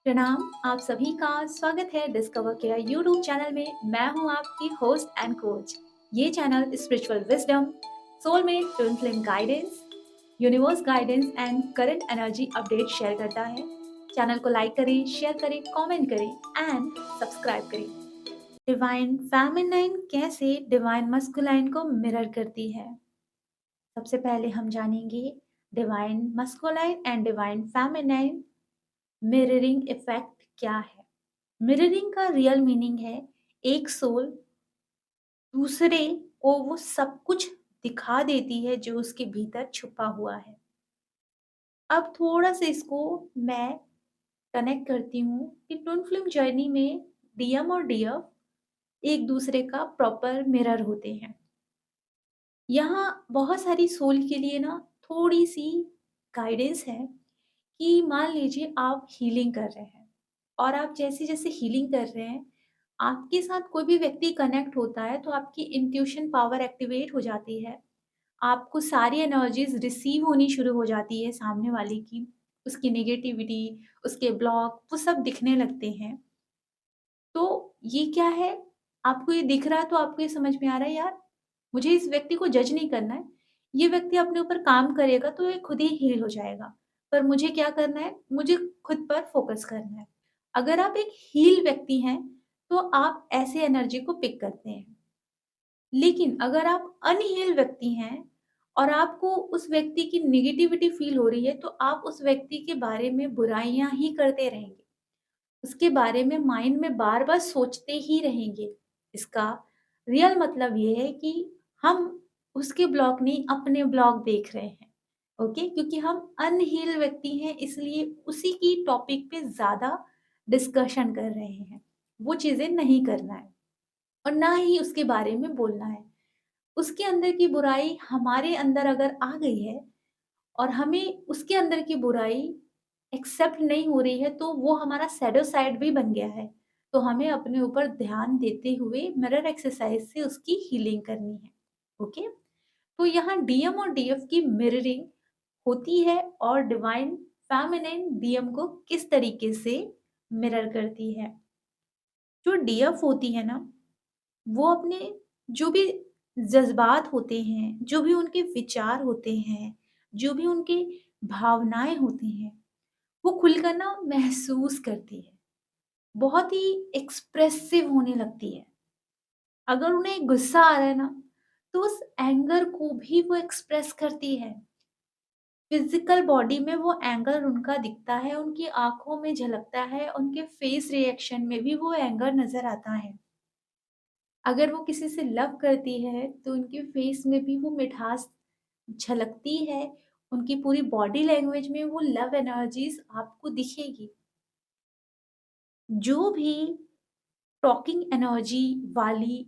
प्रणाम, आप सभी का स्वागत है डिस्कवर केयर यूट्यूब चैनल में। मैं हूं आपकी होस्ट एंड कोच। ये channel spiritual wisdom, soulmate, twin flame guidance, universe guidance and current energy update share करता है। चैनल को लाइक करें, शेयर करें, कमेंट करें एंड सब्सक्राइब करें। डिवाइन फेमिनाइन कैसे डिवाइन मस्कुलाइन को मिरर करती है। सबसे पहले हम जानेंगे divine masculine and divine feminine mirroring effect क्या है। मिररिंग का रियल मीनिंग है एक सोल दूसरे को वो सब कुछ दिखा देती है जो उसके भीतर छुपा हुआ है। अब थोड़ा सा इसको मैं कनेक्ट करती हूँ कि ट्विन फ्लेम जर्नी में डीएम और डीएफ एक दूसरे का प्रॉपर मिरर होते हैं। यहाँ बहुत सारी सोल के लिए ना थोड़ी सी गाइडेंस है कि मान लीजिए आप हीलिंग कर रहे हैं और आप जैसे जैसे हीलिंग कर रहे हैं, आपके साथ कोई भी व्यक्ति कनेक्ट होता है तो आपकी इंट्यूशन पावर एक्टिवेट हो जाती है। आपको सारी एनर्जीज रिसीव होनी शुरू हो जाती है सामने वाले की, उसकी नेगेटिविटी, उसके ब्लॉक, वो सब दिखने लगते हैं। तो ये क्या है, आपको ये दिख रहा है तो आपको ये समझ में आ रहा है यार, मुझे इस व्यक्ति को जज नहीं करना है। ये व्यक्ति अपने ऊपर काम करेगा तो ये खुद ही हील हो जाएगा। पर मुझे क्या करना है? मुझे खुद पर फ़ोकस करना है। अगर आप एक हील व्यक्ति हैं, तो आप ऐसे एनर्जी को पिक करते हैं। लेकिन अगर आप अनहील व्यक्ति हैं और आपको उस व्यक्ति की नेगेटिविटी फ़ील हो रही है, तो आप उस व्यक्ति के बारे में बुराइयाँ ही करते रहेंगे। उसके बारे में माइंड में बार-बार सोचते ही रहेंगे। इसका रियल मतलब ये है कि हम उसके ब्लॉक नहीं, अपने ब्लॉक देख रहे हैं। ओके? क्योंकि हम अनहील व्यक्ति हैं, इसलिए उसी की टॉपिक पे ज़्यादा डिस्कशन कर रहे हैं। वो चीज़ें नहीं करना है और ना ही उसके बारे में बोलना है। उसके अंदर की बुराई हमारे अंदर अगर आ गई है और हमें उसके अंदर की बुराई एक्सेप्ट नहीं हो रही है, तो वो हमारा शैडो साइड भी बन गया है। तो हमें अपने ऊपर ध्यान देते हुए मिरर एक्सरसाइज से उसकी हीलिंग करनी है। ओके? तो यहाँ डीएम और डीएफ की मिररिंग होती है और डिवाइन फेमिनिन डीएम को किस तरीके से मिरर करती है। जो डीएफ होती है ना, वो अपने जो भी जज़्बात होते हैं, जो भी उनके विचार होते हैं, जो भी उनकी भावनाएँ होती हैं, वो खुलकर ना महसूस करती है। बहुत ही एक्सप्रेसिव होने लगती है। अगर उन्हें गुस्सा आ रहा है ना, तो उस एंगर को भी वो एक्सप्रेस करती है। फिज़िकल बॉडी में वो एंगर उनका दिखता है, उनकी आँखों में झलकता है, उनके फेस रिएक्शन में भी वो एंगर नज़र आता है। अगर वो किसी से लव करती है, तो उनके फेस में भी वो मिठास झलकती है, उनकी पूरी बॉडी लैंग्वेज में वो लव एनर्जीज़ आपको दिखेगी। जो भी टॉकिंग एनर्जी वाली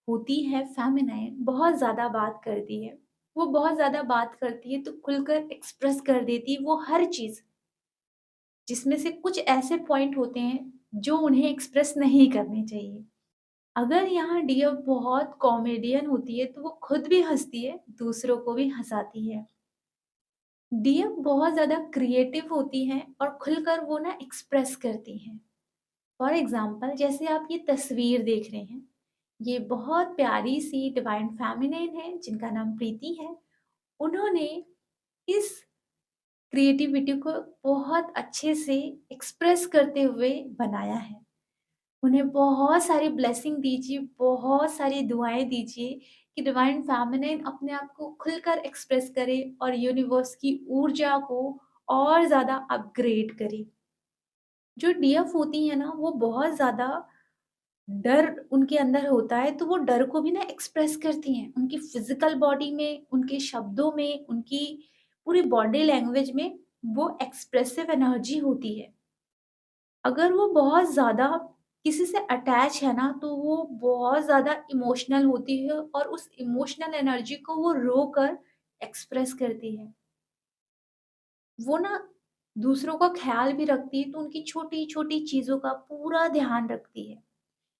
होती है फेमिनाइन, बहुत ज़्यादा बात करती है। वो बहुत ज़्यादा बात करती है तो खुलकर एक्सप्रेस कर देती है वो हर चीज़, जिसमें से कुछ ऐसे पॉइंट होते हैं जो उन्हें एक्सप्रेस नहीं करने चाहिए। अगर यहाँ डीएफ बहुत कॉमेडियन होती है तो वो खुद भी हँसती है, दूसरों को भी हँसाती है। डीएफ बहुत ज़्यादा क्रिएटिव होती हैं और खुलकर वो ना एक्सप्रेस करती हैं। फॉर एग्ज़ाम्पल जैसे आप ये तस्वीर देख रहे हैं, ये बहुत प्यारी सी डिवाइन फेमिनिन है जिनका नाम प्रीति है। उन्होंने इस क्रिएटिविटी को बहुत अच्छे से एक्सप्रेस करते हुए बनाया है। उन्हें बहुत सारी ब्लेसिंग दीजिए, बहुत सारी दुआएँ दीजिए कि डिवाइन फेमिनिन अपने आप को खुलकर एक्सप्रेस करे और यूनिवर्स की ऊर्जा को और ज़्यादा अपग्रेड करे। जो डीएफ होती है ना, वो बहुत ज़्यादा डर उनके अंदर होता है, तो वो डर को भी ना एक्सप्रेस करती हैं। उनकी फ़िज़िकल बॉडी में, उनके शब्दों में, उनकी पूरी बॉडी लैंग्वेज में वो एक्सप्रेसिव एनर्जी होती है। अगर वो बहुत ज़्यादा किसी से अटैच है ना, तो वो बहुत ज़्यादा इमोशनल होती है और उस इमोशनल एनर्जी को वो रोकर एक्सप्रेस करती है। वो ना दूसरों का ख़्याल भी रखती है, तो उनकी छोटी-छोटी चीज़ों का पूरा ध्यान रखती है।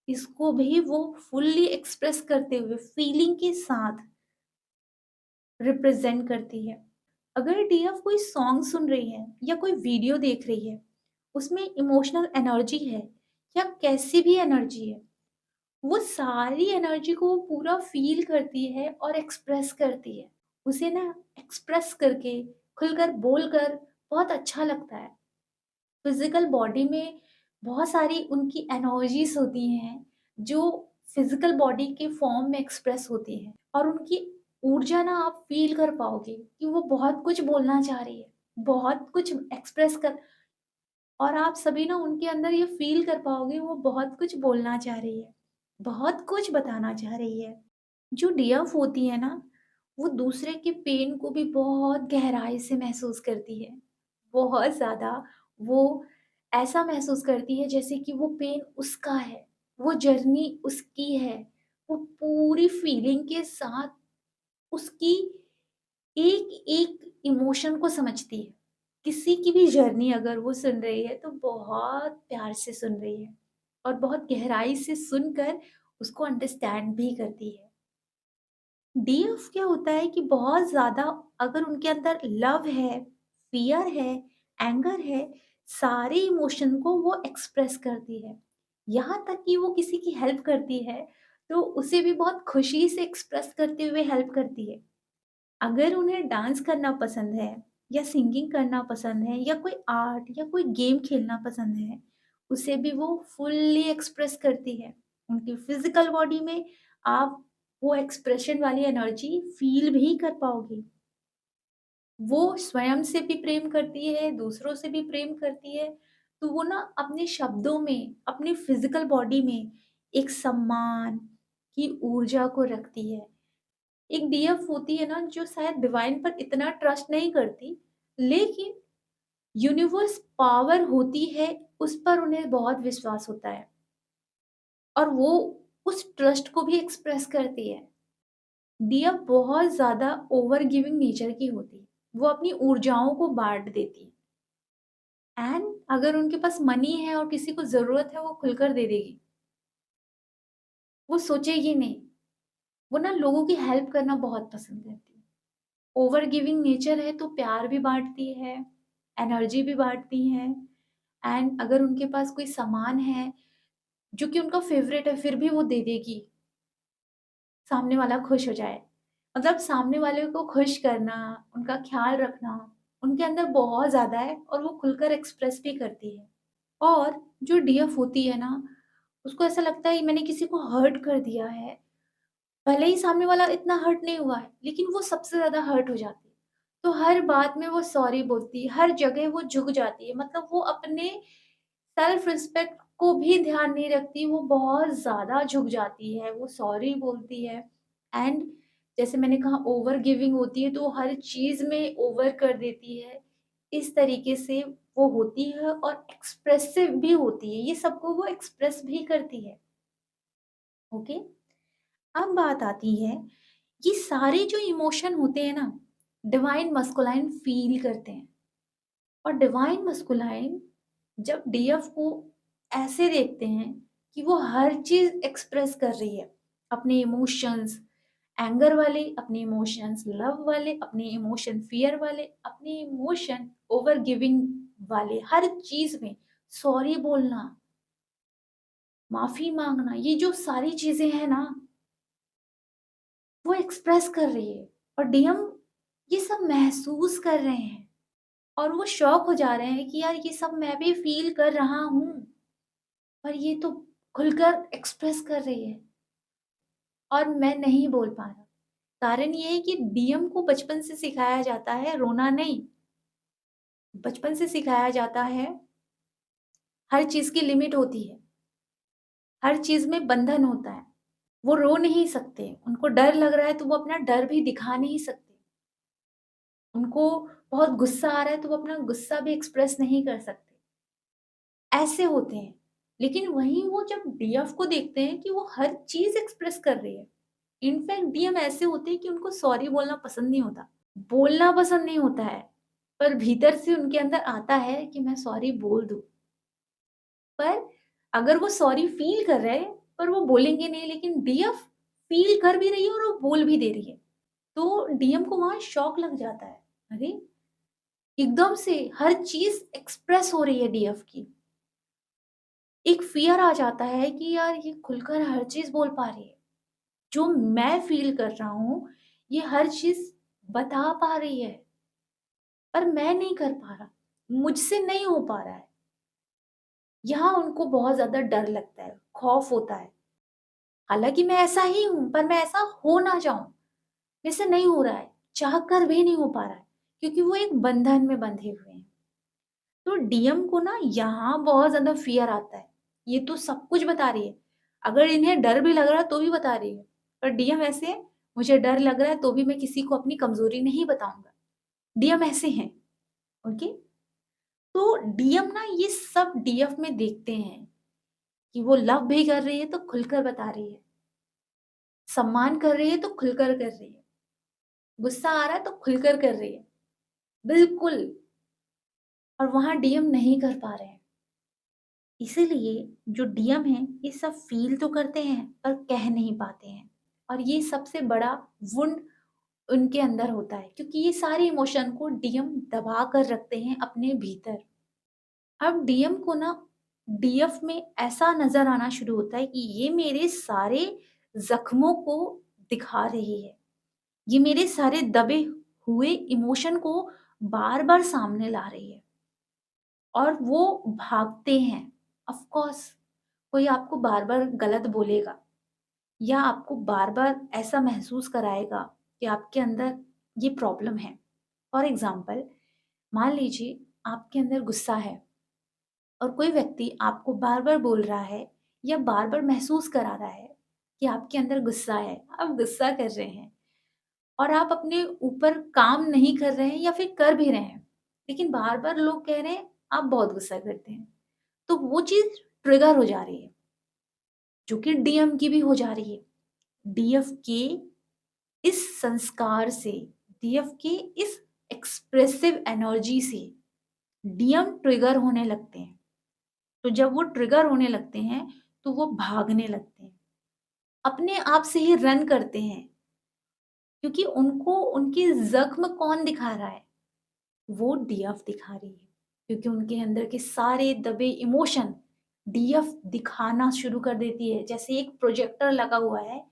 इसको भी वो फुल्ली एक्सप्रेस करते हुए फीलिंग के साथ रिप्रेज़ेंट करती है। अगर डीएफ कोई सॉन्ग सुन रही है या कोई वीडियो देख रही है उसमें इमोशनल एनर्जी है या कैसी भी एनर्जी है, वो सारी एनर्जी को वो पूरा फ़ील करती है और एक्सप्रेस करती है। उसे ना एक्सप्रेस करके, खुलकर बोलकर बहुत अच्छा लगता है। फिज़िकल बॉडी में बहुत सारी उनकी एनर्जीज़ होती हैं, जो फिज़िकल बॉडी के फ़ॉर्म में एक्सप्रेस होती हैं और उनकी ऊर्जा ना आप फ़ील कर पाओगे कि वो बहुत कुछ बोलना चाह रही है, बहुत कुछ एक्सप्रेस कर और आप सभी ना उनके अंदर ये फ़ील कर पाओगे वो बहुत कुछ बोलना चाह रही है, बहुत कुछ बताना चाह रही है। जो डीएफ होती है ना, वो दूसरे के पेन को भी बहुत गहराई से महसूस करती है। बहुत ज़्यादा वो ऐसा महसूस करती है जैसे कि वो पेन उसका है, वो जर्नी उसकी है। वो पूरी फीलिंग के साथ उसकी एक-एक इमोशन को समझती है। किसी की भी जर्नी अगर वो सुन रही है तो बहुत प्यार से सुन रही है और बहुत गहराई से सुनकर उसको अंडरस्टैंड भी करती है। डीएफ क्या होता है कि बहुत ज़्यादा अगर उनके अंदर लव है, फ़ियर है, एंगर है, सारे इमोशन को वो एक्सप्रेस करती है। यहाँ तक कि वो किसी की हेल्प करती है, तो उसे भी बहुत खुशी से एक्सप्रेस करते हुए हेल्प करती है। अगर उन्हें डांस करना पसंद है या सिंगिंग करना पसंद है या कोई आर्ट या कोई गेम खेलना पसंद है, उसे भी वो फुल्ली एक्सप्रेस करती है। उनकी फिज़िकल बॉडी में आप वो एक्सप्रेशन वाली एनर्जी फ़ील भी कर पाओगे। वो स्वयं से भी प्रेम करती है, दूसरों से भी प्रेम करती है, तो वो ना अपने शब्दों में, अपनी फिज़िकल बॉडी में एक सम्मान की ऊर्जा को रखती है। एक डीएफ होती है ना जो शायद डिवाइन पर इतना ट्रस्ट नहीं करती, लेकिन यूनिवर्स पावर होती है उस पर उन्हें बहुत विश्वास होता है और वो उस ट्रस्ट को भी एक्सप्रेस करती है। डीएफ बहुत ज़्यादा ओवर गिविंग नेचर की होती है। वो अपनी ऊर्जाओं को बाँट देती है एंड अगर उनके पास मनी है और किसी को ज़रूरत है वो खुलकर दे देगी। वो सोचेगी नहीं। वो ना लोगों की हेल्प करना बहुत पसंद करती है। ओवर गिविंग नेचर है तो प्यार भी बाँटती है, एनर्जी भी बाँटती है एंड अगर उनके पास कोई सामान है, जो कि उनका फ़ेवरेट है फिर भी वो दे देगी, सामने वाला खुश हो जाए। मतलब सामने वाले को खुश करना, उनका ख़्याल रखना, उनके अंदर बहुत ज़्यादा है और वो खुलकर एक्सप्रेस भी करती है। और जो डीएफ होती है ना, उसको ऐसा लगता है मैंने किसी को हर्ट कर दिया है, भले ही सामने वाला इतना हर्ट नहीं हुआ है, लेकिन वो सबसे ज़्यादा हर्ट हो जाती है। तो हर बात में वो सॉरी बोलती है, हर जगह वो झुक जाती है। मतलब वो अपने सेल्फ रिस्पेक्ट को भी ध्यान नहीं रखती, वो बहुत ज़्यादा झुक जाती है, वो सॉरी बोलती है एंड जैसे मैंने कहा ओवर गिविंग होती है, तो वो हर चीज़ में ओवर कर देती है। इस तरीके से वो होती है और एक्सप्रेसिव भी होती है, ये सबको वो एक्सप्रेस भी करती है। ओके? अब बात आती है ये सारे जो इमोशन होते हैं ना, डिवाइन मस्कुलाइन फ़ील करते हैं और डिवाइन मस्कुलाइन जब डीएफ को ऐसे देखते हैं कि वो हर चीज़ एक्सप्रेस कर रही है, अपने इमोशंस, एंगर वाले, अपने इमोशंस लव वाले, अपने इमोशन फ़ियर वाले, अपने इमोशन ओवर गिविंग वाले, हर चीज़ में सॉरी बोलना, माफ़ी माँगना, ये जो सारी चीज़ें हैं ना वो एक्सप्रेस कर रही है और डीएम ये सब महसूस कर रहे हैं और वो शॉक हो जा रहे हैं कि यार ये सब मैं भी फ़ील कर रहा हूँ, पर ये तो खुलकर एक्सप्रेस कर रही है और मैं नहीं बोल पा रहा। कारण ये है कि डीएम को बचपन से सिखाया जाता है रोना नहीं, बचपन से सिखाया जाता है हर चीज़ की लिमिट होती है, हर चीज़ में बंधन होता है। वो रो नहीं सकते, उनको डर लग रहा है तो वो अपना डर भी दिखा नहीं सकते। उनको बहुत गुस्सा आ रहा है तो वो अपना गुस्सा भी एक्सप्रेस नहीं कर सकते। ऐसे होते हैं। लेकिन वहीं वो जब डीएफ को देखते हैं कि वो हर चीज़ एक्सप्रेस कर रही है। इनफैक्ट डीएम ऐसे होते हैं कि उनको सॉरी बोलना पसंद नहीं होता। बोलना पसंद नहीं होता है, पर भीतर से उनके अंदर आता है कि मैं सॉरी बोल दूँ। पर अगर वो सॉरी फ़ील कर रहे हैं, पर वो बोलेंगे नहीं लेकिन डीएफ फ़ील कर भी रही है और वो बोल भी दे रही है। तो डीएम को वहाँ शॉक लग जाता है। अरे! एकदम से हर चीज़ एक्सप्रेस हो रही है डीएफ की। एक फ़ियर आ जाता है कि यार ये खुलकर हर चीज़ बोल पा रही है। जो मैं फ़ील कर रहा हूँ, ये हर चीज़ बता पा रही है, पर मैं नहीं कर पा रहा, मुझसे नहीं हो पा रहा है। यहाँ उनको बहुत ज़्यादा डर लगता है, खौफ होता है। हालाँकि मैं ऐसा ही हूँ, पर मैं ऐसा हो ना जाऊँ, मेरे से नहीं हो रहा है, चाह कर भी नहीं हो पा रहा है, क्योंकि वो एक बंधन में बंधे हुए हैं। तो डीएम को ना यहाँ बहुत ज़्यादा फ़ियर आता है। ये तो सब कुछ बता रही है। अगर इन्हें डर भी लग रहा है तो भी बता रही है। पर डीएम ऐसे है, मुझे डर लग रहा है तो भी मैं किसी को अपनी कमज़ोरी नहीं बताऊँगा। डीएम ऐसे हैं, ओके? तो डीएम ना ये सब डीएफ में देखते हैं कि वो लव भी कर रही है तो खुलकर बता रही है। सम्मान कर रही है तो खुलकर कर रही है। गुस्सा आ रहा है तो खुलकर कर रही है। बिल्कुल। और वहाँ डीएम नहीं कर पा रहे हैं। इसीलिए जो डीएम हैं ये सब फ़ील तो करते हैं पर कह नहीं पाते हैं। और ये सबसे बड़ा वुंड उनके अंदर होता है, क्योंकि ये सारे इमोशन को डीएम दबा कर रखते हैं अपने भीतर। अब डीएम को ना डीएफ में ऐसा नज़र आना शुरू होता है कि ये मेरे सारे ज़ख्मों को दिखा रही है। ये मेरे सारे दबे हुए इमोशन को बार-बार सामने ला रही है। और वो भागते हैं। ऑफ कोर्स कोई आपको बार-बार गलत बोलेगा या आपको बार-बार ऐसा महसूस कराएगा कि आपके अंदर ये प्रॉब्लम है। फॉर एग्ज़ाम्पल, मान लीजिए आपके अंदर गुस्सा है और कोई व्यक्ति आपको बार-बार बोल रहा है या बार-बार महसूस करा रहा है कि आपके अंदर गुस्सा है, आप गुस्सा कर रहे हैं और आप अपने ऊपर काम नहीं कर रहे हैं या फिर कर भी रहे हैं, लेकिन बार-बार लोग कह रहे हैं आप बहुत गुस्सा करते हैं। तो वो चीज़ ट्रिगर हो जा रही है, जो कि डीएम की भी हो जा रही है। डीएफ के इस संस्कार से, डीएफ के इस एक्सप्रेसिव एनर्जी से डीएम ट्रिगर होने लगते हैं। तो जब वो ट्रिगर होने लगते हैं, तो वो भागने लगते हैं। अपने आप से ही रन करते हैं, क्योंकि उनको उनके ज़ख्म कौन दिखा रहा है? वो डीएफ दिखा रही है, क्योंकि उनके अंदर के सारे दबे इमोशन डीएफ दिखाना शुरू कर देती है। जैसे एक प्रोजेक्टर लगा हुआ है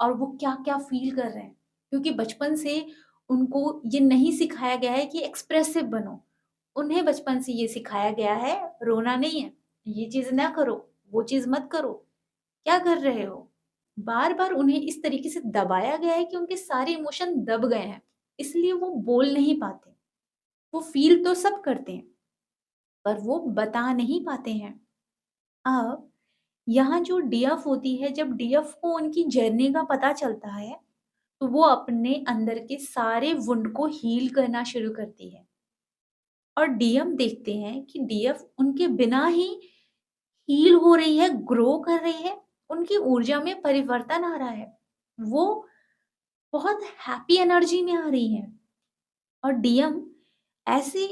और वो क्या-क्या फ़ील कर रहे हैं, क्योंकि बचपन से उनको ये नहीं सिखाया गया है कि एक्सप्रेसिव बनो। उन्हें बचपन से ये सिखाया गया है रोना नहीं है, ये चीज़ ना करो, वो चीज़ मत करो, क्या कर रहे हो? बार-बार उन्हें इस तरीके से दबाया गया है कि उनके सारे इमोशन दब गए हैं, इसलिए वो बोल नहीं पाते। वो फ़ील तो सब करते हैं, पर वो बता नहीं पाते हैं। अब यहाँ जो डीएफ होती है, जब डीएफ को उनकी जर्नी का पता चलता है, तो वो अपने अंदर के सारे वुंड को हील करना शुरू करती है। और डीएम देखते हैं कि डीएफ उनके बिना ही हील हो रही है, ग्रो कर रही है, उनकी ऊर्जा में परिवर्तन आ रहा है। वो बहुत हैप्पी एनर्जी में आ रही हैं। और डीएम ऐसी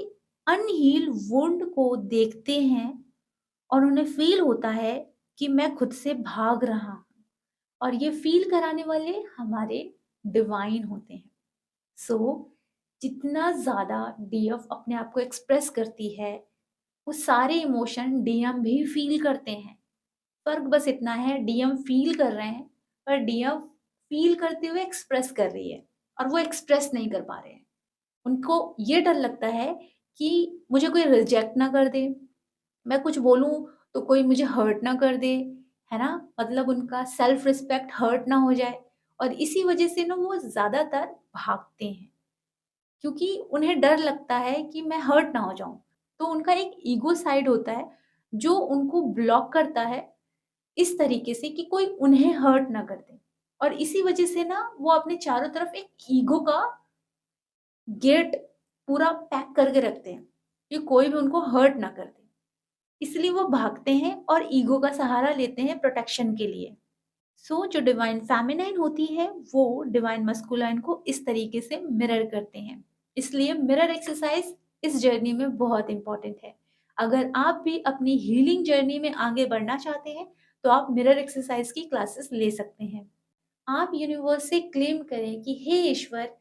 अनहील्ड वुंड को देखते हैं और उन्हें फ़ील होता है कि मैं खुद से भाग रहा हूँ, और ये फ़ील कराने वाले हमारे डिवाइन होते हैं। सो जितना ज़्यादा डीएफ अपने आप को एक्सप्रेस करती है, वो सारे इमोशन डीएम भी फ़ील करते हैं। फ़र्क बस इतना है, डीएम फ़ील कर रहे हैं, पर डीएम फ़ील करते हुए एक्सप्रेस कर रही है और वो एक्सप्रेस नहीं कर पा रहे हैं। उनको ये डर लगता है कि मुझे कोई रिजेक्ट ना कर दे, मैं कुछ बोलूँ तो कोई मुझे हर्ट ना कर दे, है ना? मतलब उनका सेल्फ रिस्पेक्ट हर्ट ना हो जाए, और इसी वजह से ना वो ज़्यादातर भागते हैं, क्योंकि उन्हें डर लगता है कि मैं हर्ट ना हो जाऊँ। तो उनका एक ईगो साइड होता है, जो उनको ब्लॉक करता है इस तरीके से कि कोई उन्हें हर्ट ना कर दे, और इसी वजह से ना वो अपने चारों तरफ एक ईगो का गेट पूरा पैक करके रखते हैं, कि कोई भी उनको हर्ट ना कर दे। इसलिए वो भागते हैं और ईगो का सहारा लेते हैं प्रोटेक्शन के लिए। जो डिवाइन फेमिनाइन होती है, वो डिवाइन मस्कुलाइन को इस तरीके से मिरर करते हैं। इसलिए मिरर एक्सरसाइज इस जर्नी में बहुत इंपॉर्टेंट है। अगर आप भी अपनी हीलिंग जर्नी में आगे बढ़ना चाहते हैं, तो आप मिरर एक्सरसाइज की क्लासेस ले सकते हैं। आप यूनिवर्स से क्लेम करें कि हे ईश्वर,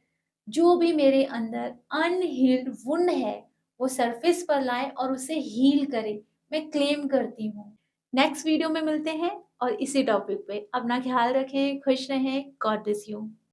जो भी मेरे अंदर अनहील्ड वुंड है, वो सरफेस पर लाएँ और उसे हील करें। मैं क्लेम करती हूँ। नेक्स्ट वीडियो में मिलते हैं और इसी टॉपिक पे। अपना ख़्याल रखें, खुश रहें। God bless you.